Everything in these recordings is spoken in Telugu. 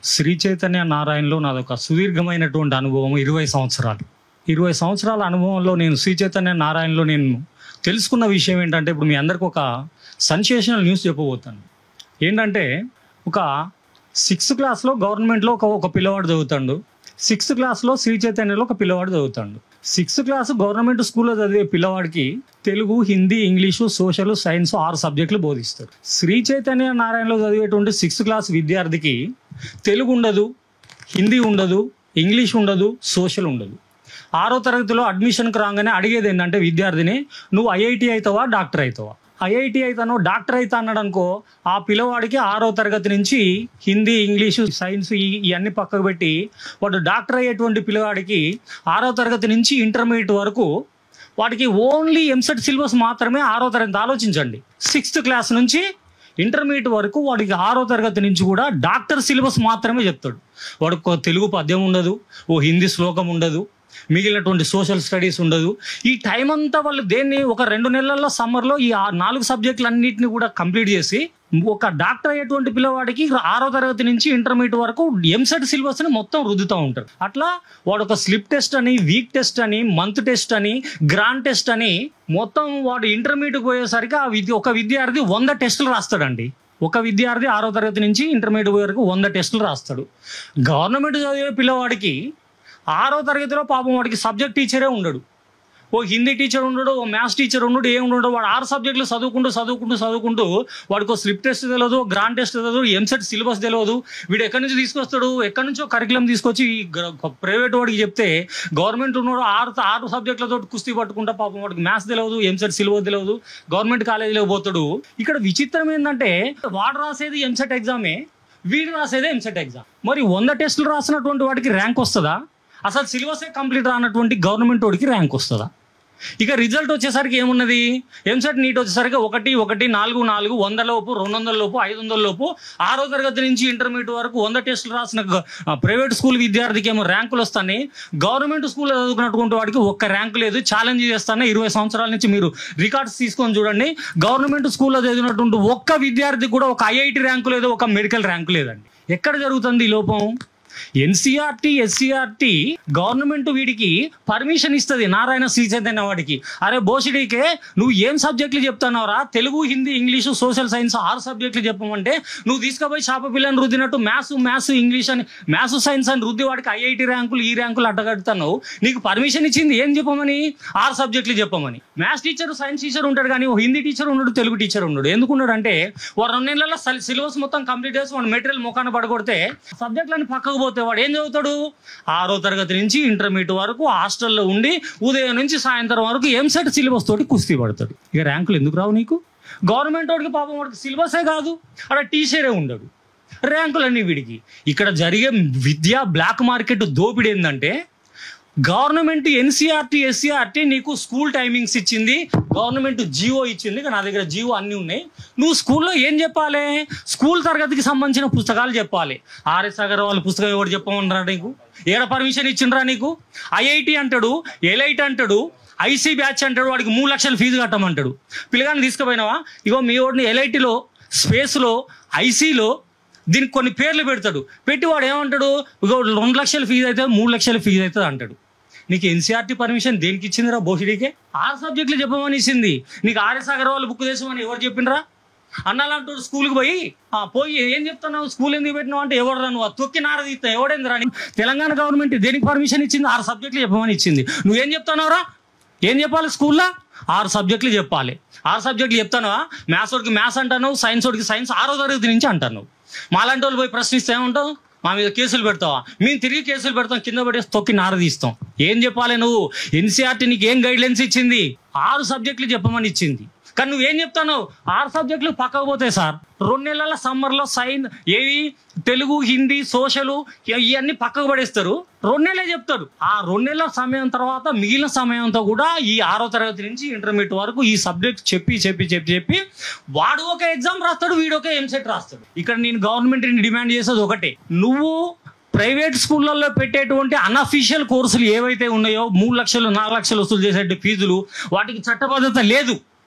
శ్రీ చైతన్య నారాయణలో నాదొక సుదీర్ఘమైనటువంటి అనుభవం 20 సంవత్సరాలు. 20 సంవత్సరాల అనుభవంలో నేను శ్రీ చైతన్య నారాయణలో నేను తెలుసుకున్న విషయం ఏంటంటే, ఇప్పుడు మీ అందరికి ఒక సెన్సేషనల్ న్యూస్ చెప్పబోతాను. ఏంటంటే, ఒక 6th క్లాస్లో గవర్నమెంట్లో ఒక పిల్లవాడు చదువుతాడు. 6th క్లాస్లో శ్రీ చైతన్యలో ఒక పిల్లవాడు చదువుతాడు. 6th క్లాస్ గవర్నమెంట్ స్కూల్లో చదివే పిల్లవాడికి Telugu, Hindi, English, social, science 6 సబ్జెక్టులు బోధిస్తారు. శ్రీ చైతన్య నారాయణలో చదివేటువంటి 6th క్లాస్ విద్యార్థికి తెలుగు ఉండదు, హిందీ ఉండదు, ఇంగ్లీష్ ఉండదు, సోషల్ ఉండదు. 6వ తరగతిలో అడ్మిషన్కి రాగానే అడిగేది ఏంటంటే విద్యార్థిని, నువ్వు ఐఐటి అవుతావా, డాక్టర్ అవుతావా? ఐఐటి అవుతానో డాక్టర్ అవుతా అన్నాడు అనుకో, ఆ పిల్లవాడికి 6వ తరగతి నుంచి హిందీ, ఇంగ్లీషు, సైన్స్ ఇవన్నీ పక్కకు పెట్టి వాడు డాక్టర్ అయ్యేటువంటి పిల్లవాడికి 6వ తరగతి నుంచి ఇంటర్మీడియట్ వరకు వాడికి ఓన్లీ ఎంసెట్ సిలబస్ మాత్రమే 6వ తరగతి. ఆలోచించండి, 6th క్లాస్ నుంచి ఇంటర్మీడియట్ వరకు వాడికి 6వ తరగతి నుంచి కూడా డాక్టర్ సిలబస్ మాత్రమే చెప్తాడు. వాడికి తెలుగు పద్యం ఉండదు, ఓ హిందీ శ్లోకం ఉండదు, మిగిలినటువంటి సోషల్ స్టడీస్ ఉండదు. ఈ టైం అంతా వాళ్ళు దేన్ని ఒక 2 నెలల్లో సమ్మర్లో ఈ 4 సబ్జెక్టులు అన్నింటినీ కూడా కంప్లీట్ చేసి ఒక డాక్టర్ అయ్యేటువంటి పిల్లవాడికి 6వ తరగతి నుంచి ఇంటర్మీడియట్ వరకు ఎంసెట్ సిలబస్ని మొత్తం రుద్దుతూ ఉంటారు. అట్లా వాడు ఒక స్లిప్ టెస్ట్ అని, వీక్ టెస్ట్ అని, మంత్ టెస్ట్ అని, గ్రాండ్ టెస్ట్ అని మొత్తం వాడు ఇంటర్మీడియట్కి పోయేసరికి ఒక విద్యార్థి 100 టెస్టులు రాస్తాడండి. ఒక విద్యార్థి 6వ తరగతి నుంచి ఇంటర్మీడియట్ వరకు 100 టెస్టులు రాస్తాడు. గవర్నమెంట్ చదివే పిల్లవాడికి 6వ తరగతిలో పాపం వాడికి సబ్జెక్ట్ టీచరే ఉండడు, ఓ హిందీ టీచర్ ఉండడు, ఓ మ్యాథ్స్ టీచర్ ఉండడు, ఏమి ఉండడు. వాడు 6 సబ్జెక్టులు చదువుకుంటూ వాడికి స్లిప్ టెస్ట్ తెలియదు, గ్రాండ్ టెస్ట్ తెలియదు, ఎంసెట్ సిలబస్ తెలియదు. వీడు ఎక్కడి నుంచి తీసుకొస్తాడు? ఎక్కడి నుంచో కరికులం తీసుకొచ్చి ప్రైవేట్ వాడికి చెప్తే గవర్నమెంట్ ఉన్నాడు 6 సబ్జెక్టులతో కుస్తీ పట్టుకుంటా పాపం వాడికి మ్యాథ్స్ తెలియదు, ఎంసెట్ సిలబస్ తెలియదు, గవర్నమెంట్ కాలేజీలో పోతాడు. ఇక్కడ విచిత్రం ఏంటంటే, వాడు రాసేది ఎంసెట్ ఎగ్జామే, వీడు రాసేదే ఎంసెట్ ఎగ్జామ్. మరి 100 టెస్టులు రాసినటువంటి వాడికి ర్యాంక్ వస్తుందా? అసలు సిలబసే కంప్లీట్ రానటువంటి గవర్నమెంట్ వాడికి ర్యాంక్ వస్తుందా? ఇక రిజల్ట్ వచ్చేసరికి ఏమున్నది? ఎంసెట్ నీట్ వచ్చేసరికి 1, 1, 4, 4, 100 లోపు, 200 లోపు, 500 లోపు. 6వ తరగతి నుంచి ఇంటర్మీడియట్ వరకు 100 టెస్టులు రాసిన ప్రైవేట్ స్కూల్ విద్యార్థికి ఏమో ర్యాంకులు వస్తాయి. గవర్నమెంట్ స్కూల్లో చదువుకున్నటువంటి వాడికి ఒక్క ర్యాంకు లేదు. ఛాలెంజ్ చేస్తాను, 20 సంవత్సరాల నుంచి మీరు రికార్డ్స్ తీసుకొని చూడండి. గవర్నమెంట్ స్కూల్లో చదివినటువంటి ఒక్క విద్యార్థి కూడా ఒక ఐఐటి ర్యాంకు లేదు, ఒక మెడికల్ ర్యాంకు లేదండి. ఎక్కడ జరుగుతుంది ఈ లోపం? ఎన్సీఆర్టీ, ఎస్సీఆర్టీ గవర్నమెంట్ వీడికి పర్మిషన్ ఇస్తుంది నారాయణ శ్రీ చైతన్య వాడికి. అరే బోసిడీకే నువ్వు ఏం సబ్జెక్టులు చెప్తున్నావురా? Telugu, Hindi, English, social science 6 సబ్జెక్టులు చెప్పమంటే నువ్వు తీసుకుపోయి చేప పిల్లని రుద్దినట్టు మ్యాథ్స్, ఇంగ్లీష్ అని, మ్యాథ్స్, సైన్స్ అని రుద్ది వాడికి ఐఐటి ర్యాంకులు, ఈ ర్యాంకులు అడ్డగడుతున్నావు. నీకు పర్మిషన్ ఇచ్చింది ఏం చెప్పమని? 6 సబ్జెక్టులు చెప్పమని. మ్యాథ్స్ టీచర్, సైన్స్ టీచర్ ఉంటాడు కానీ హిందీ టీచర్ ఉండడు, తెలుగు టీచర్ ఉండడు. ఎందుకున్నాడు అంటే, వాడు 2 నెలల్లో సిలబస్ మొత్తం కంప్లీట్ చేసి వాడు మెటీరియల్ ముఖాన్ని పడగొడితే సబ్జెక్టులని పక్కకు పోతే వాడు ఏం చదువుతాడు? 6వ తరగతి నుంచి ఇంటర్మీడియట్ వరకు హాస్టల్లో ఉండి ఉదయం నుంచి సాయంత్రం వరకు ఎంసెట్ సిలబస్ తోటి కుస్తీ పడతాడు. ఇక ర్యాంకులు ఎందుకు రావు నీకు? గవర్నమెంట్ వాడికి పాపం వాడికి సిలబసే కాదు, అక్కడ టీచరే ఉండడు, ర్యాంకులన్నీ వీడికి. ఇక్కడ జరిగే విద్యా బ్లాక్ మార్కెట్ దోపిడీ ఏంటంటే, గవర్నమెంట్ ఎన్సీఆర్టీ, ఎస్సీఆర్టీ నీకు స్కూల్ టైమింగ్స్ ఇచ్చింది, గవర్నమెంట్ జియో ఇచ్చింది. నా దగ్గర జియో అన్నీ ఉన్నాయి. నువ్వు స్కూల్లో ఏం చెప్పాలి? స్కూల్ తరగతికి సంబంధించిన పుస్తకాలు చెప్పాలి. ఆర్ఎస్ అగర్వాల్ పుస్తకం ఎవరు చెప్పమన్నారా నీకు? ఏడ పర్మిషన్ ఇచ్చిండ్రా నీకు? ఐఐటి అంటాడు, ఎలైట్ అంటాడు, ఐసీ బ్యాచ్ అంటాడు, వాడికి 3 లక్షల ఫీజు కట్టమంటాడు. పిల్లగాన్ని తీసుకుపోయినావా? ఇగో మీ వాడిని ఎలైటీలో, స్పేస్లో, ఐసీలో దీనికి కొన్ని పేర్లు పెడతాడు. పెట్టి వాడు ఏమంటాడు? ఇగో 2 లక్షల ఫీజు అయితే 3 లక్షల ఫీజు అవుతుంది అంటాడు. నీకు ఎన్సీఆర్టీ పర్మిషన్ దేనికి ఇచ్చిందిరా? బోసిడీకే 6 సబ్జెక్టులు చెప్పమని ఇచ్చింది. నీకు ఆర్ఎస్ అగర్వాల్ బుక్ తెచ్చమని ఎవరు చెప్పిండ్రా? అన్నాలంటాడు స్కూల్కి పోయి ఏం చెప్తున్నావు? స్కూల్ ఎందుకు పెట్టినావు అంటే, ఎవడరా నువ్వు తొక్కి నార తీస్తావు, ఎవడేందిరా? తెలంగాణ గవర్నమెంట్ దేనికి పర్మిషన్ ఇచ్చింది? 6 సబ్జెక్టులు చెప్పమని ఇచ్చింది. నువ్వేం చెప్తున్నావురా? ఏం చెప్పాలి స్కూల్లో? 6 సబ్జెక్టులు చెప్పాలి. 6 సబ్జెక్టులు చెప్తానవా? మ్యాథ్స్ వాడికి మ్యాథ్స్ అంటాను, సైన్స్ వాడికి సైన్స్ 6వ తరగతి నుంచి అంటాను. మాలాంటి వాళ్ళు పోయి ప్రశ్నిస్తే ఏమంటావు? మా మీద కేసులు పెడతావా? మేము తిరిగి కేసులు పెడతాం, కింద పడేసి తొక్కి నారదీస్తాం. ఏం చెప్పాలి నువ్వు? ఎన్సీఆర్టీ నీకు ఏం గైడ్లైన్స్ ఇచ్చింది? 6 సబ్జెక్టులు చెప్పమని ఇచ్చింది. కానీ నువ్వేం చెప్తాను? 6 సబ్జెక్టులు పక్కకు పోతాయి సార్. 2 నెలల సమ్మర్లో ఏవి తెలుగు, హిందీ, సోషలు ఇవన్నీ పక్కకు పడేస్తారు. 2 నెలలే చెప్తాడు. ఆ 2 నెలల సమయం తర్వాత మిగిలిన సమయంతో కూడా ఈ 6వ తరగతి నుంచి ఇంటర్మీడియట్ వరకు ఈ సబ్జెక్ట్ చెప్పి వాడు ఒక ఎగ్జామ్ రాస్తాడు, వీడు ఒక ఎంసెట్ రాస్తాడు. ఇక్కడ నేను గవర్నమెంట్ని డిమాండ్ చేసేది ఒకటే, నువ్వు ప్రైవేట్ స్కూళ్ళల్లో పెట్టేటువంటి అన్అఫీషియల్ కోర్సులు ఏవైతే ఉన్నాయో 3 లక్షలు 4 లక్షలు వసూలు చేసే ఫీజులు, వాటికి చట్టబద్ధత లేదు.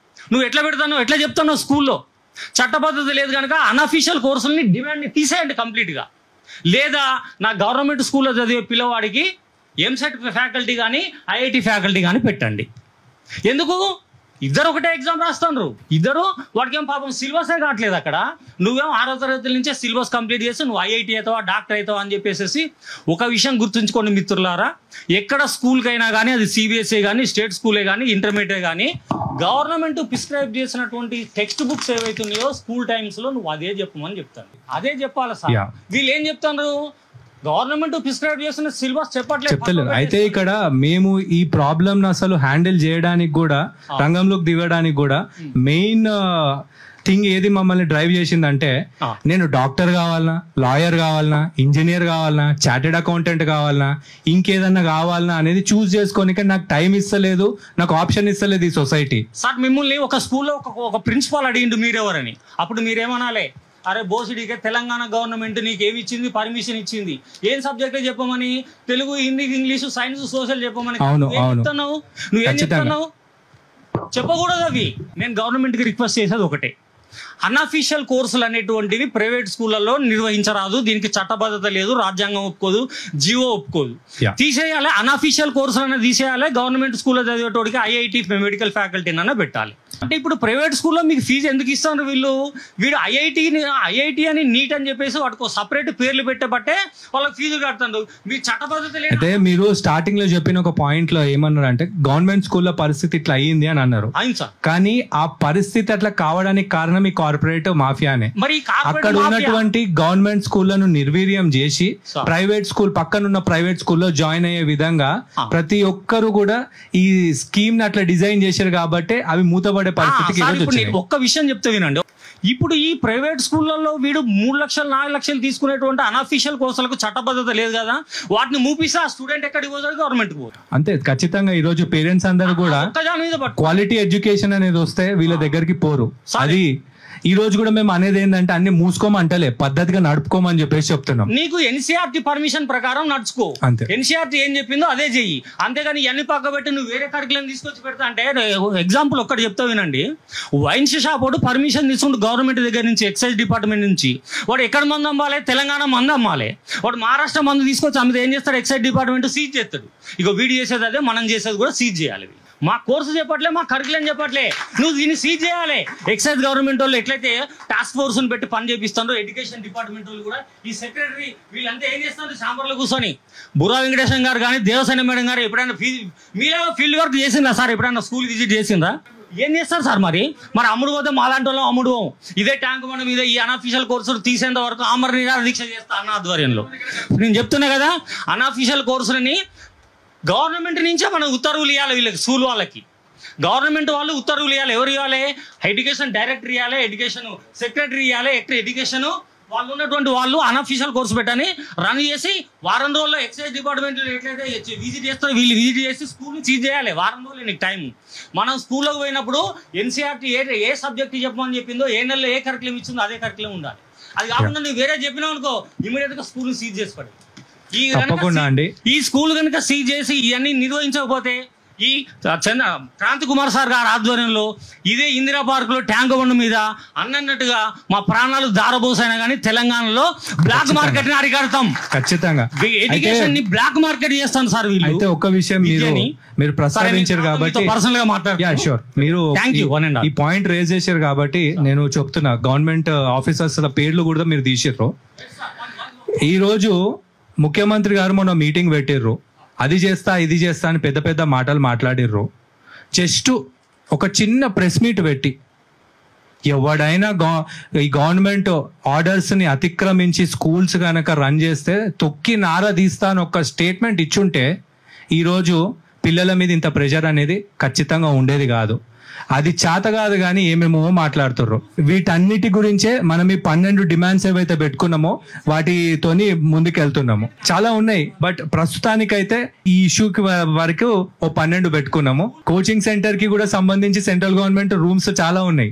నువ్వు ఎట్లా పెడతావు? ఎట్లా చెప్తావు? స్కూల్లో చట్టబద్ధత లేదు కనుక అన్అఫీషియల్ కోర్సులని డిమాండ్ తీసేయండి కంప్లీట్గా. లేదా నా గవర్నమెంట్ స్కూల్లో చదివే పిల్లవాడికి ఎంసెట్ ఫ్యాకల్టీ కానీ ఐఐటి ఫ్యాకల్టీ కానీ పెట్టండి. ఎందుకు? ఇద్దరు ఒకటే ఎగ్జామ్ రాస్తున్నారు, ఇద్దరు వాడికి ఏం పాపం సిలబసే కావట్లేదు. అక్కడ నువ్వేమో 6వ తరగతి నుంచే సిలబస్ కంప్లీట్ చేసి నువ్వు ఐఐటి అవుతావా డాక్టర్ అవుతావా అని చెప్పేసి ఒక విషయం గుర్తుంచుకోండి మిత్రులారా, ఎక్కడ స్కూల్కైనా కానీ అది సిబిఎస్ఈ కానీ స్టేట్ స్కూలే కానీ ఇంటర్మీడియట్ కానీ గవర్నమెంట్ ప్రిస్క్రైబ్ చేసినటువంటి టెక్స్ట్ బుక్స్ ఏవైతున్నాయో స్కూల్ టైమ్స్లో నువ్వు అదే చెప్పమని చెప్తాను, అదే చెప్పాలి సార్. వీళ్ళు ఏం చెప్తారు? గవర్నమెంట్ ప్రిస్క్రైబ్ చేసిన సిలబస్ చెప్తలేదు. అయితే ఇక్కడ మేము ఈ ప్రాబ్లమ్ అసలు హ్యాండిల్ చేయడానికి కూడా రంగంలోకి దిగడానికి కూడా మెయిన్ థింగ్ ఏది మమ్మల్ని డ్రైవ్ చేసిందంటే, నేను డాక్టర్ కావాలనా, లాయర్ కావాలనా, ఇంజనీర్ కావాలనా, చార్టెడ్ అకౌంటెంట్ కావాలనా, ఇంకేదన్నా కావాలనా అనేది చూస్ చేసుకోనికి నాకు టైం ఇస్తలేదు, నాకు ఆప్షన్ ఇస్తలేదు ఈ సొసైటీ. సార్ మిమ్మల్ని ఒక స్కూల్లో ఒక ప్రిన్సిపాల్ అడిగిండు మీరెవరని, అప్పుడు మీరేమనాలే? అరే బోసిడీకే తెలంగాణ గవర్నమెంట్ నీకు ఏమి ఇచ్చింది, పర్మిషన్ ఇచ్చింది, ఏం సబ్జెక్ట్ చెప్పమని? Telugu, Hindi, English, science, social చెప్పమని. చెప్తున్నావు నువ్వేం చెప్తున్నావు? చెప్పకూడదు అవి. నేను గవర్నమెంట్కి రిక్వెస్ట్ చేసేది ఒకటే, అన్అఫీషియల్ కోర్సులు అనేటువంటివి ప్రైవేట్ స్కూళ్ళలో నిర్వహించరాదు. దీనికి చట్టబద్ధత లేదు, రాజ్యాంగం ఒప్పుకోదు, జియో ఒప్పుకోదు. తీసేయాలి, అన్అఫీషియల్ కోర్సులు అనేది తీసేయాలి. గవర్నమెంట్ స్కూల్లో చదివేటోడికి ఐఐటి మెడికల్ ఫ్యాకల్టీ అన్న పెట్టాలి. అంటే ఇప్పుడు ప్రైవేట్ స్కూల్లో మీకు ఫీజు ఎందుకు ఇస్తున్నారు? వీడు ఐఐటి అని నీట్ అని చెప్పేసి వాటికి సపరేట్ పేర్లు పెట్టబట్టే వాళ్ళకి ఫీజు కడుతున్నారు. మీ చట్టబద్ధత లేదు. అయితే మీరు స్టార్టింగ్ లో చెప్పిన ఒక పాయింట్ లో ఏమన్నారు అంటే గవర్నమెంట్ స్కూల్లో పరిస్థితి ఇట్లా అయ్యింది అని అన్నారు. కానీ ఆ పరిస్థితి అట్లా కావడానికి కారణం ఈ కార్పొరేట్ మాఫియానే. మరి అక్కడ ఉన్నటువంటి గవర్నమెంట్ స్కూళ్లను నిర్వీర్యం చేసి ప్రైవేట్ స్కూల్ పక్కనున్న ప్రైవేట్ స్కూల్లో జాయిన్ అయ్యే విధంగా ప్రతి ఒక్కరు కూడా ఈ స్కీమ్ ని అట్లా డిజైన్ చేశారు కాబట్టి అవి మూతపడే పరిస్థితికి. ఒక్క విషయం చెప్తే వినండి, ఇప్పుడు ఈ ప్రైవేట్ స్కూళ్ళల్లో వీడు 3 లక్షలు 4 లక్షలు తీసుకునేటువంటి అన్అఫీషియల్ కోర్సులకు చట్టబద్ధత లేదు కదా, వాటిని మూపిస్తే ఆ స్టూడెంట్ ఎక్కడికి పోతాడు? గవర్నమెంట్ పోదు. అంతే ఖచ్చితంగా. ఈ రోజు పేరెంట్స్ అందరూ కూడా క్వాలిటీ ఎడ్యుకేషన్ అనేది వస్తే వీళ్ళ దగ్గరికి పోరు. అది ఈ రోజు కూడా మేము అనేది ఏంటంటే అన్ని మూసుకోమంటలే, పద్ధతిగా నడుపుకోమని చెప్పేసి చెప్తున్నాం. నీకు ఎన్సీఆర్టీ పర్మిషన్ ప్రకారం నడుచుకో, అంతే. ఎన్సీఆర్టీ ఏం చెప్పిందో అదే చెయ్యి, అంతేగాని ఇవన్నీ పక్క పెట్టి నువ్వు వేరే కరికులం తీసుకొచ్చి పెడతా అంటే. ఎగ్జాంపుల్ ఒక్కటి చెప్తా వినండి, వైన్స్ షాప్ వాడు పర్మిషన్ తీసుకుంటూ గవర్నమెంట్ దగ్గర నుంచి, ఎక్సైజ్ డిపార్ట్మెంట్ నుంచి, వాడు ఎక్కడ మందు అమ్మాలి? తెలంగాణ మందు అమ్మాలి. వాడు మహారాష్ట్ర మందు తీసుకొచ్చి అమ్మితే ఏం చేస్తాడు? ఎక్సైజ్ డిపార్ట్మెంట్ సీజ్ చేస్తాడు. ఇక వీడు చేసేది అదే, మనం చేసేది కూడా సీజ్ చేయాలి. మా కోర్సు చెప్పట్లే, మా కరికులం చెప్పట్లే, నువ్వు దీన్ని సీజ్ చేయాలి. ఎక్సైజ్ గవర్నమెంట్ వాళ్ళు ఎట్లయితే టాస్క్ ఫోర్స్ పెట్టి పని చేపిస్తారో, ఎడ్యుకేషన్ డిపార్ట్మెంట్ వాళ్ళు కూడా ఈ సెక్రటరీ వీళ్ళంతా ఏం చేస్తారు? ఛాంబర్లో కూర్చొని బుర్రా వెంకటేశం గారు కానీ దేవసేన మేడం గారు ఎప్పుడైనా మీరే ఫీల్డ్ వర్క్ చేసిందా సార్? ఎప్పుడైనా స్కూల్ విజిట్ చేసిందా? ఏం చేస్తారు సార్? మరి అమ్ముడు పోతే మాలాంటి వాళ్ళం అమ్ముడు. ఇదే ట్యాంక్ మనం ఇదే ఈ అన్అఫీషియల్ కోర్సులు తీసేంత వరకు ఆమర నిరాహార దీక్ష చేస్తా అన్న ఆధ్వర్యంలో. నేను చెప్తున్నా కదా, అన్అఫీషియల్ కోర్సులని గవర్నమెంట్ నుంచే మనం ఉత్తర్వులు ఇవ్వాలి. వీళ్ళకి స్కూల్ వాళ్ళకి గవర్నమెంట్ వాళ్ళు ఉత్తర్వులు ఇవ్వాలి. ఎవరు ఇవ్వాలి? ఎడ్యుకేషన్ డైరెక్టర్ ఇవ్వాలి, ఎడ్యుకేషన్ సెక్రటరీ ఇవ్వాలి, ఎడ్యుకేషన్ వాళ్ళు ఉన్నటువంటి వాళ్ళు అన్అఫీషియల్ కోర్సు పెట్టని రన్ చేసి వారం రోజుల్లో ఎక్సైజ్ డిపార్ట్మెంట్ ఎట్లయితే విజిట్ చేస్తారో వీళ్ళు విజిట్ చేసి స్కూల్ని సీజ్ చేయాలి. వారం రోజులు నీకు టైం. మనం స్కూల్లోకి పోయినప్పుడు ఎన్సీఆర్టీ ఏ సబ్జెక్ట్ చెప్పమని చెప్పిందో, ఏ నెలలో ఏ కరికులం ఇచ్చిందో అదే కరికులం ఉండాలి. అది కాకుండా నువ్వు వేరే చెప్పినావు అనుకో, ఇమీడియట్గా స్కూల్ని సీజ్ చేసి పడి. ఈ స్కూల్ కనుక సీజ్ చేసి ఇవన్నీ నిర్వహించకపోతే ఈ క్రాంతి కుమార్ సార్ గారి ఆధ్వర్యంలో ఇదే ఇందిరా పార్క్ లో ట్యాంక్ బండ్ మీద అన్నట్టుగా మా ప్రాణాలు దారబోసైనా కానీ తెలంగాణలో బ్లాక్ మార్కెట్ ని అరికడతాం. ఖచ్చితంగా ఎడ్యుకేషన్ ని బ్లాక్ మార్కెట్ చేస్తాం సార్ వీళ్ళు. అయితే ఒక విషయం మీరు ప్రస్తావించారు కాబట్టి పర్సనల్ గా మాట్లాడుతున్నారు. మీరు ఈ పాయింట్ రేజ్ చేశారు కాబట్టి నేను చెప్తున్నా, గవర్నమెంట్ ఆఫీసర్స్ పేర్లు కూడా మీరు తీసారు. ఈ రోజు ముఖ్యమంత్రి గారు మొన్న మీటింగ్ పెట్టిర్రు, అది చేస్తా ఇది చేస్తా అని పెద్ద పెద్ద మాటలు మాట్లాడిర్రు. జస్ట్ ఒక చిన్న ప్రెస్ మీట్ పెట్టి ఎవడైనా ఈ గవర్నమెంట్ ఆర్డర్స్ని అతిక్రమించి స్కూల్స్ కనుక రన్ చేస్తే తొక్కి నార తీస్తా అని ఒక స్టేట్మెంట్ ఇచ్చుంటే ఈరోజు పిల్లల మీద ఇంత ప్రెషర్ అనేది ఖచ్చితంగా ఉండేది కాదు. అది చేత కాదు కానీ ఏమేమో మాట్లాడుతుర్రు. వీటన్నిటి గురించే మనం ఈ 12 డిమాండ్స్ ఏవైతే పెట్టుకున్నామో వాటితోని ముందుకెళ్తున్నాము. చాలా ఉన్నాయి, బట్ ప్రస్తుతానికైతే ఈ ఇష్యూకి వరకు 12 పెట్టుకున్నాము. కోచింగ్ సెంటర్ కి కూడా సంబంధించి సెంట్రల్ గవర్నమెంట్ రూమ్స్ చాలా ఉన్నాయి.